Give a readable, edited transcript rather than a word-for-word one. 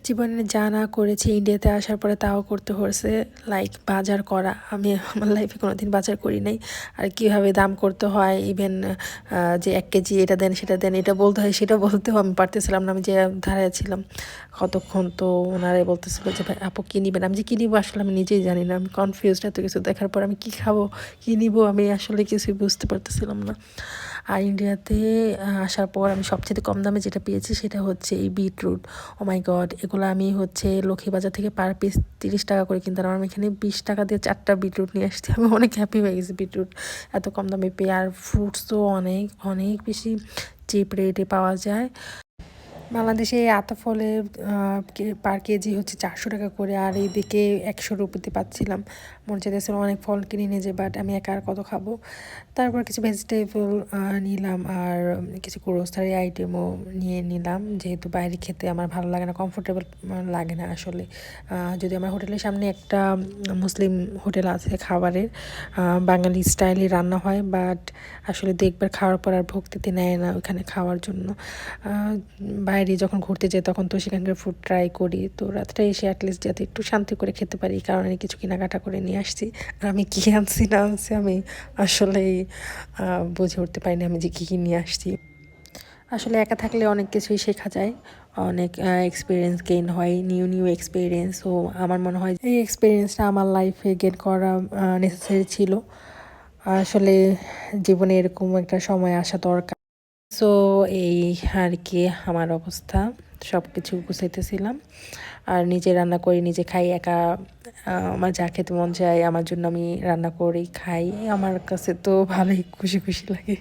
জীবনে যা না করেছি ইন্ডিয়াতে আসার পরে তাও করতে হয়েছে, লাইক বাজার করা। আমি আমার লাইফে কোনোদিন বাজার করি নাই। আর কীভাবে দাম করতে হয়, ইভেন যে 1 কেজি এটা দেন সেটা দেন এটা বলতে হয়, সেটা বলতেও আমি পারতেছিলাম না। আমি যে দাঁড়ায় ছিলাম কতক্ষণ, তো ওনারাই বলতেছিল যে ভাই আপু কী নিবেন। আমি যে কী নিবো আসলে আমি নিজেই জানি না, আমি কনফিউজড। এত কিছু দেখার পর আমি কী খাবো, কী নিবো, আমি আসলে কিছুই বুঝতে পারতেছিলাম না। আর ইন্ডিয়াতে আসার পর আমি সবচেয়ে কম দামে যেটা পেয়েছি সেটা হচ্ছে এই বিটরুট। ও মাই গড, এগুলো আমি হচ্ছে লক্ষ্মীবাজার থেকে পার পিস 30 টাকা করে কিনতাম। আমি এখানে 20 টাকা দিয়ে 4টা বিটরুট নিয়ে আসছি। আমি অনেক হ্যাপি হয়ে গেছি বিটরুট এত কম দামে পেয়ে। আর ফ্রুটসও অনেক অনেক বেশি চিপ রেটে পাওয়া যায়। বাংলাদেশে আতা ফলের পার কেজি হচ্ছে 400 টাকা করে, আর এইদিকে 100 রুপিতে পাচ্ছিলাম। মনে চাইতেছিল অনেক ফল কিনে নিয়ে যে, বাট আমি একা আর কত খাবো। তারপর কিছু ভেজিটেবল নিলাম, আর কিছু গ্রোসারি আইটেমও নিয়ে নিলাম, যেহেতু বাইরে খেতে আমার ভালো লাগে না, কমফোর্টেবল লাগে না আসলে। যদি আমার হোটেলের সামনে একটা মুসলিম হোটেল আছে খাবারের, বাঙালি স্টাইলে রান্না হয়, বাট আসলে দেখবার খাওয়ার পর আর ভক্তিতে নেয় না ওখানে খাওয়ার জন্য। বাইরে যখন ঘুরতে যাই তখন তো সেখানকার ফুড ট্রাই করি, তো রাতটা এসে অ্যাটলিস্ট যাতে একটু শান্তি করে খেতে পারি, কারণ আমি কিছু কেনাকাটা করে নিয়ে আসছি। আর আমি কী আনছি না আনছি আমি আসলেই বুঝে উঠতে পারিনি আমি যে কী কী নিয়ে আসছি। আসলে একা থাকলে অনেক কিছুই শেখা যায়, অনেক এক্সপিরিয়েন্স গেইন হয়, নিউ নিউ এক্সপিরিয়েন্স। ও আমার মনে হয় এই এক্সপিরিয়েন্সটা আমার লাইফে গেইন করা নেসেসারি ছিল। আসলে জীবনে এরকম একটা সময় আসা দরকার। সো এই আর কি আমার অবস্থা, সব কিছু গুছাইতেছিলাম। আর নিজে রান্না করি, নিজে খাই একা। আমার যা খেতে মন চায় আমার জন্য আমি রান্না করি খাই। আমার কাছে তো ভালোই খুশি খুশি লাগে।